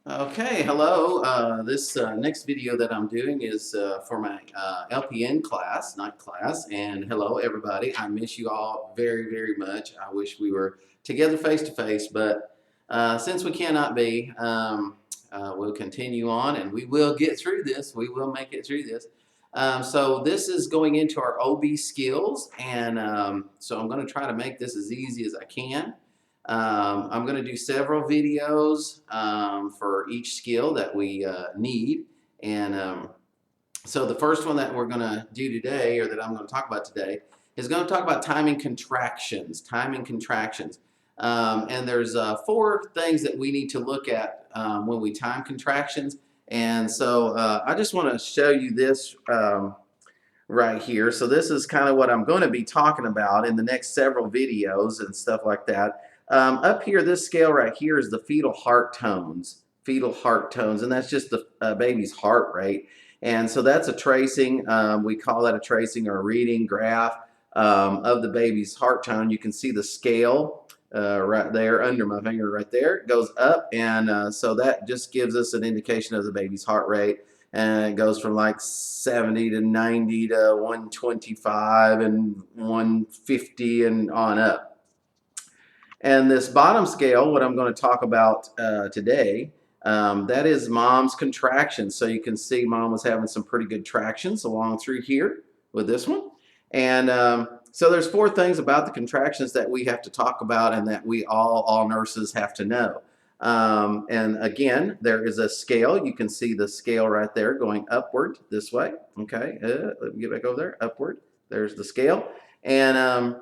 Okay, hello. This next video that I'm doing is for my LPN class, night class. And hello, everybody. I miss you all very, very much. I wish we were together face to face, but since we cannot be, we'll continue on and we will get through this. We will make it through this. So this is going into our OB skills, and so I'm going to try to make this as easy as I can. I'm going to do several videos for each skill that we need. And so the first one that we're going to do today, or that I'm going to talk about today, is going to talk about timing contractions. Timing contractions. And there's 4 things that we need to look at when we time contractions. And so I just want to show you this right here. So this is kind of what I'm going to be talking about in the next several videos and stuff like that. Up here, this scale right here is the fetal heart tones, and that's just the baby's heart rate. And so that's a tracing. We call that a tracing or a reading graph of the baby's heart tone. You can see the scale right there under my finger right there. It goes up, and so that just gives us an indication of the baby's heart rate. And it goes from like 70 to 90 to 125 and 150 and on up. And this bottom scale, what I'm going to talk about today, that is mom's contractions. So you can see mom was having some pretty good tractions along through here with this one. And so there's 4 things about the contractions that we have to talk about and that we all nurses have to know. And again, there is a scale. You can see the scale right there going upward this way. Okay, let me get back over there, upward. There's the scale. And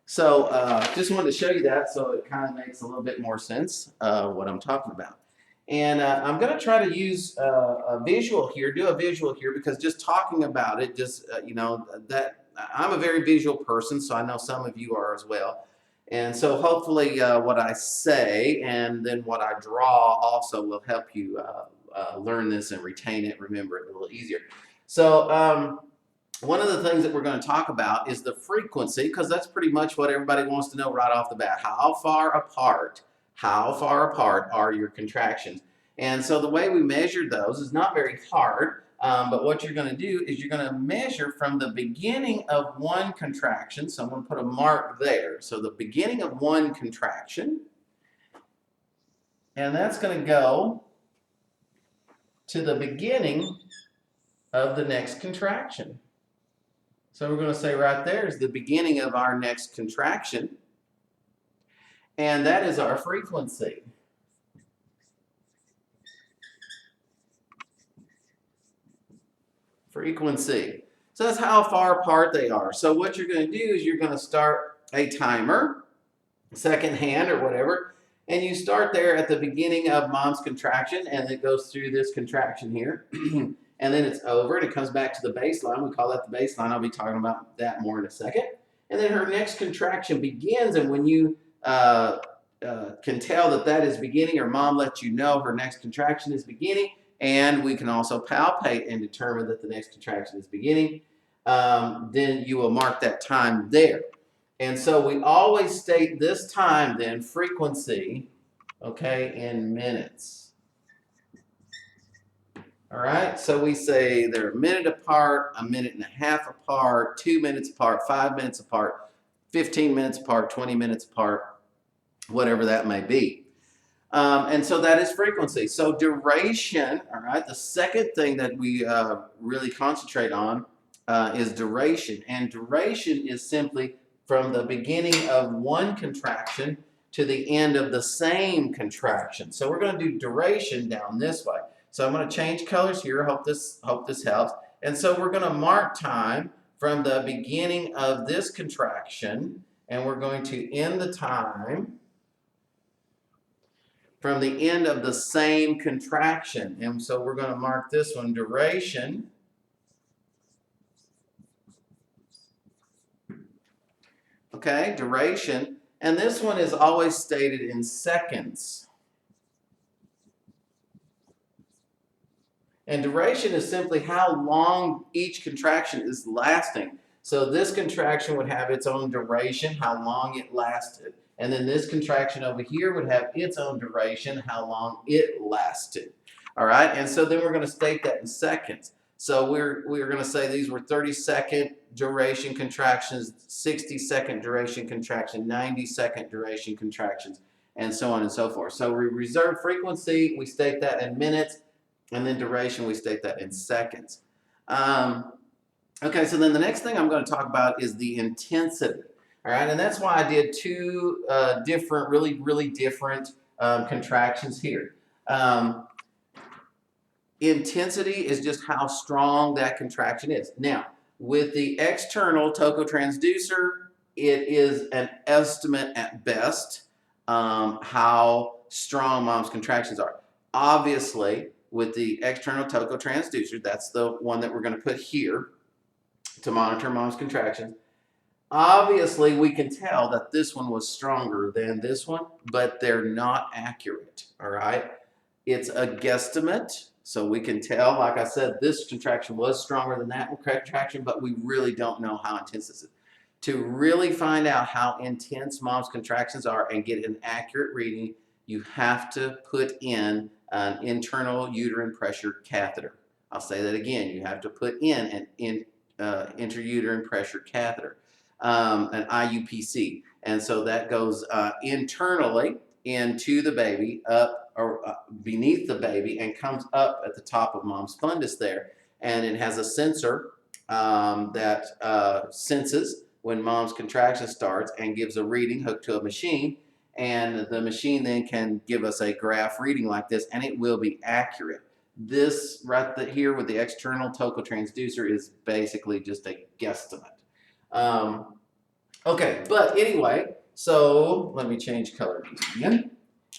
so just wanted to show you that so it kind of makes a little bit more sense what I'm talking about. And I'm going to try to use a visual here, because just talking about it, just, that I'm a very visual person, so I know some of you are as well. And so hopefully what I say and then what I draw also will help you learn this and retain it, remember it a little easier. So one of the things that we're going to talk about is the frequency, because that's pretty much what everybody wants to know right off the bat. How far apart are your contractions? And so the way we measure those is not very hard, but what you're going to do is you're going to measure from the beginning of one contraction. So I'm going to put a mark there. So the beginning of one contraction, and that's going to go to the beginning of the next contraction. So we're going to say right there is the beginning of our next contraction. And that is our frequency. Frequency. So that's how far apart they are. So what you're going to do is you're going to start a timer, second hand or whatever, and you start there at the beginning of mom's contraction, and it goes through this contraction here. And then it's over and it comes back to the baseline. We call that the baseline. I'll be talking about that more in a second. And then her next contraction begins, and when you can tell that that is beginning, or mom lets you know her next contraction is beginning, and we can also palpate and determine that the next contraction is beginning, then you will mark that time there. And so we always state this time then, frequency, okay, in minutes. All right, so we say they're a minute apart, a minute and a half apart, 2 minutes apart, 5 minutes apart, 15 minutes apart, 20 minutes apart, whatever that may be. And so that is frequency. So duration, all right, the second thing that we really concentrate on is duration. And duration is simply from the beginning of one contraction to the end of the same contraction. So we're going to do duration down this way. So I'm going to change colors here. Hope this helps. And so we're going to mark time from the beginning of this contraction, and we're going to end the time from the end of the same contraction. And so we're going to mark this one duration. Okay, duration. And this one is always stated in seconds. And duration is simply how long each contraction is lasting. So this contraction would have its own duration, how long it lasted. And then this contraction over here would have its own duration, how long it lasted. All right, and so then we're going to state that in seconds. So we're going to say these were 30-second duration contractions, 60-second duration contraction, 90-second duration contractions, and so on and so forth. So we reserve frequency, we state that in minutes, and then duration, we state that in seconds. Okay, so then the next thing I'm going to talk about is the intensity. All right, and that's why I did two different, really different contractions here. Intensity is just how strong that contraction is. Now, with the external tocotransducer, it is an estimate at best how strong mom's contractions are. Obviously, with the external tocotransducer, that's the one that we're going to put here to monitor mom's contractions. Obviously, we can tell that this one was stronger than this one, but they're not accurate, all right? It's a guesstimate, so we can tell, like I said, this contraction was stronger than that contraction, but we really don't know how intense this is. To really find out how intense mom's contractions are and get an accurate reading, you have to put in an internal uterine pressure catheter. I'll say that again. You have to put in an intrauterine pressure catheter, an IUPC. And so that goes internally into the baby, up or beneath the baby, and comes up at the top of mom's fundus there. And it has a sensor that senses when mom's contraction starts and gives a reading hooked to a machine. And the machine then can give us a graph reading like this, and it will be accurate. This right here with the external tocotransducer is basically just a guesstimate. Okay, but anyway, so let me change color again.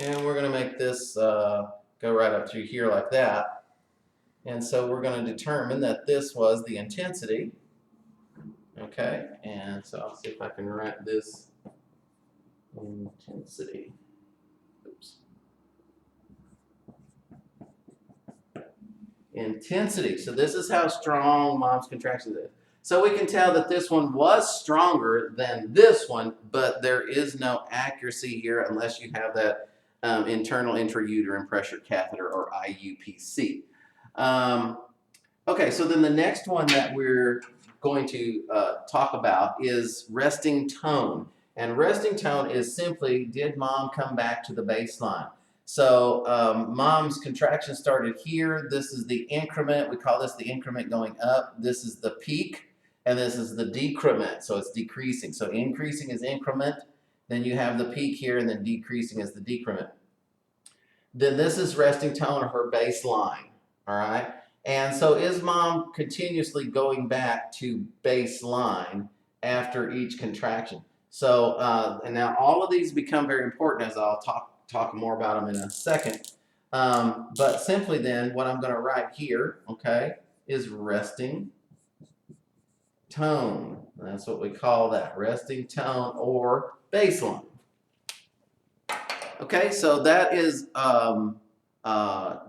And we're going to make this go right up through here like that. And so we're going to determine that this was the intensity. Okay, and so I'll see if I can write this intensity. Oops. Intensity. So this is how strong mom's contractions is. So we can tell that this one was stronger than this one, but there is no accuracy here unless you have that internal intrauterine pressure catheter, or IUPC. Okay, so then the next one that we're going to talk about is resting tone. And resting tone is simply, did mom come back to the baseline? So mom's contraction started here. This is the increment. We call this the increment going up. This is the peak, and this is the decrement. So it's decreasing. So increasing is increment. Then you have the peak here, and then decreasing is the decrement. Then this is resting tone, or her baseline, all right? And so is mom continuously going back to baseline after each contraction? So, and now all of these become very important, as I'll talk more about them in a second. But simply then, what I'm going to write here, okay, is resting tone. That's what we call that, resting tone or baseline. Okay, so that is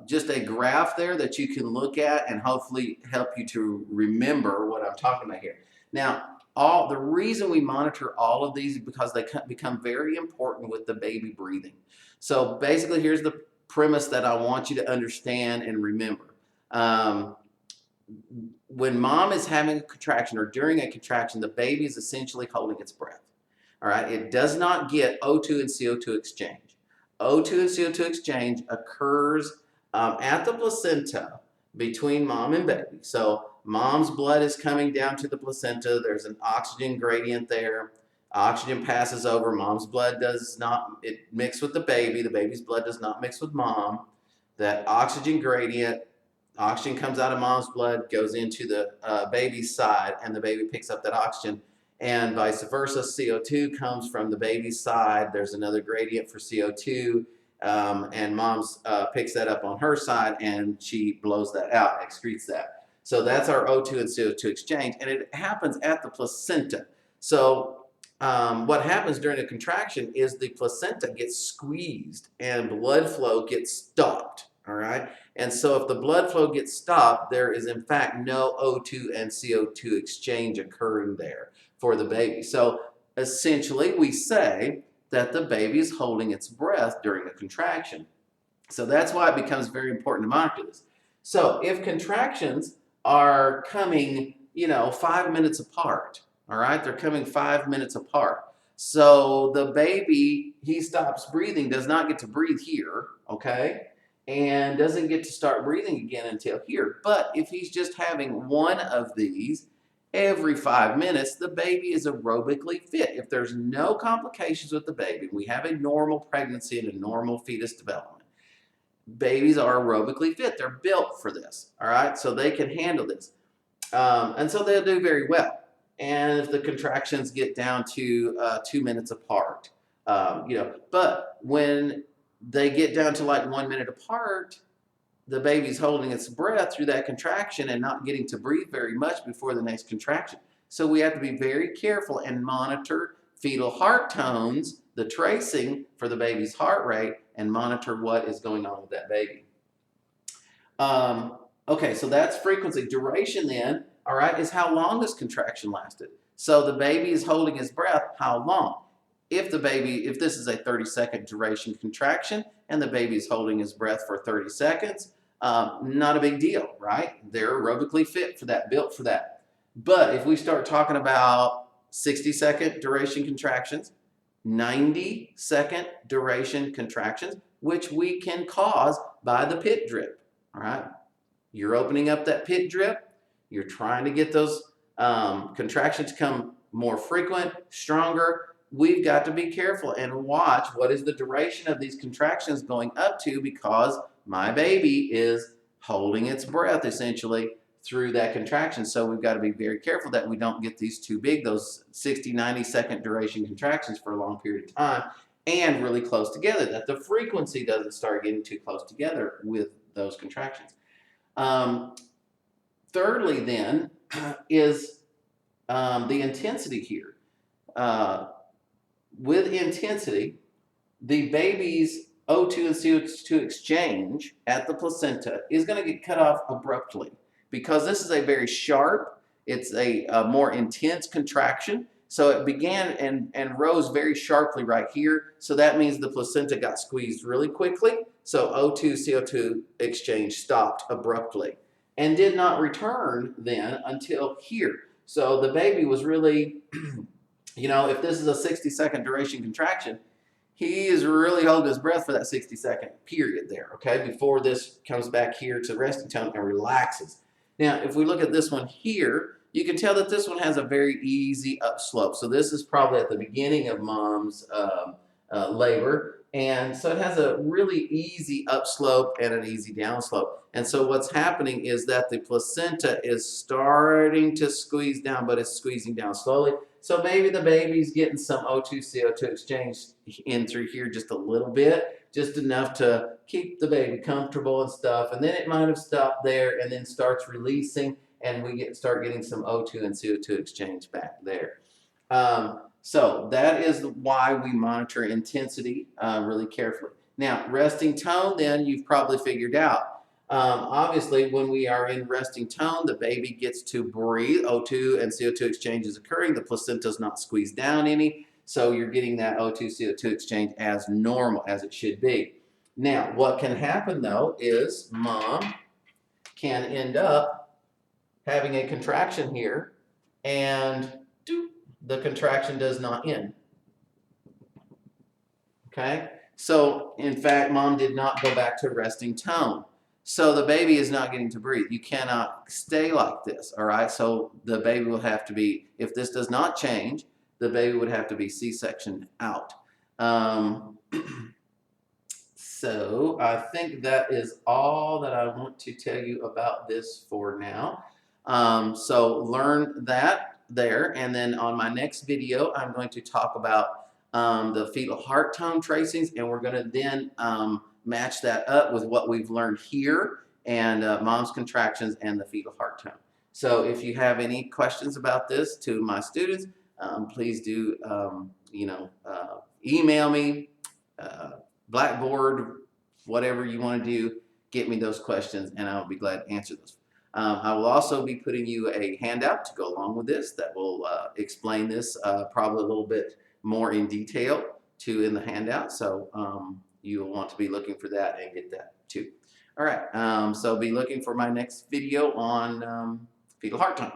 just a graph there that you can look at and hopefully help you to remember what I'm talking about here. Now, the reason we monitor all of these is because they become very important with the baby breathing. So basically, here's the premise that I want you to understand and remember. When mom is having a contraction, or during a contraction, the baby is essentially holding its breath. All right, it does not get O2 and CO2 exchange. O2 and CO2 exchange occurs at the placenta between mom and baby. So mom's blood is coming down to the placenta. There's an oxygen gradient there. Oxygen passes over. Mom's blood does not, it mix with the baby. The baby's blood does not mix with mom. That oxygen gradient, oxygen comes out of mom's blood, goes into the baby's side, and the baby picks up that oxygen. And vice versa, CO2 comes from the baby's side. There's another gradient for CO2, and mom's picks that up on her side, and she blows that out, excretes that. So that's our O2 and CO2 exchange, and it happens at the placenta. So what happens during a contraction is the placenta gets squeezed and blood flow gets stopped, all right? And so if the blood flow gets stopped, there is in fact no O2 and CO2 exchange occurring there for the baby. So essentially we say that the baby is holding its breath during a contraction. So that's why it becomes very important to monitor this. So if contractions are coming, 5 minutes apart, all right, they're coming 5 minutes apart. So the baby, he stops breathing, does not get to breathe here, okay, and doesn't get to start breathing again until here. But if he's just having one of these every 5 minutes, the baby is aerobically fit. If there's no complications with the baby, we have a normal pregnancy and a normal fetus development. Babies are aerobically fit. They're built for this, all right? So they can handle this. And so they'll do very well. And if the contractions get down to 2 minutes apart, but when they get down to like 1 minute apart, the baby's holding its breath through that contraction and not getting to breathe very much before the next contraction. So we have to be very careful and monitor fetal heart tones, the tracing for the baby's heart rate, and monitor what is going on with that baby. Okay, so that's frequency. Duration then, all right, is how long this contraction lasted. So the baby is holding his breath how long? If this is a 30-second duration contraction and the baby is holding his breath for 30 seconds, not a big deal, right? They're aerobically fit for that, built for that. But if we start talking about 60-second duration contractions, 90-second duration contractions, which we can cause by the pit drip, all right? You're opening up that pit drip. You're trying to get those contractions come more frequent, stronger. We've got to be careful and watch what is the duration of these contractions going up to, because my baby is holding its breath essentially through that contraction. So we've got to be very careful that we don't get these too big, those 60, 90-second duration contractions for a long period of time, and really close together, that the frequency doesn't start getting too close together with those contractions. Thirdly then is the intensity here. With intensity, the baby's O2 and CO2 exchange at the placenta is going to get cut off abruptly, because this is a very sharp, it's a more intense contraction. So it began and rose very sharply right here. So that means the placenta got squeezed really quickly. So O2, CO2 exchange stopped abruptly and did not return then until here. So the baby was really, if this is a 60-second duration contraction, he is really holding his breath for that 60-second period there, okay, before this comes back here to resting tone and relaxes. Now, if we look at this one here, you can tell that this one has a very easy upslope. So this is probably at the beginning of mom's labor. And so it has a really easy upslope and an easy downslope. And so what's happening is that the placenta is starting to squeeze down, but it's squeezing down slowly. So maybe the baby's getting some O2, CO2 exchange in through here just a little bit, just enough to keep the baby comfortable and stuff. And then it might have stopped there and then starts releasing, and we start getting some O2 and CO2 exchange back there. So that is why we monitor intensity really carefully. Now, resting tone, then you've probably figured out. Obviously, when we are in resting tone, the baby gets to breathe. O2 and CO2 exchange is occurring. The placenta is not squeezed down any. So you're getting that O2, CO2 exchange as normal, as it should be. Now, what can happen, though, is mom can end up having a contraction here, and the contraction does not end. Okay? So, in fact, mom did not go back to resting tone. So the baby is not getting to breathe. You cannot stay like this, all right? So the baby will have to be, if this does not change, the baby would have to be C-sectioned out. So I think that is all that I want to tell you about this for now. So learn that there, and then on my next video, I'm going to talk about the fetal heart tone tracings, and we're going to then match that up with what we've learned here and mom's contractions and the fetal heart tone. So if you have any questions about this to my students, please do, email me, Blackboard, whatever you want to do, get me those questions and I'll be glad to answer those. I will also be putting you a handout to go along with this that will explain this probably a little bit more in detail. too in the handout, so you'll want to be looking for that and get that too. All right, so be looking for my next video on fetal heart tone.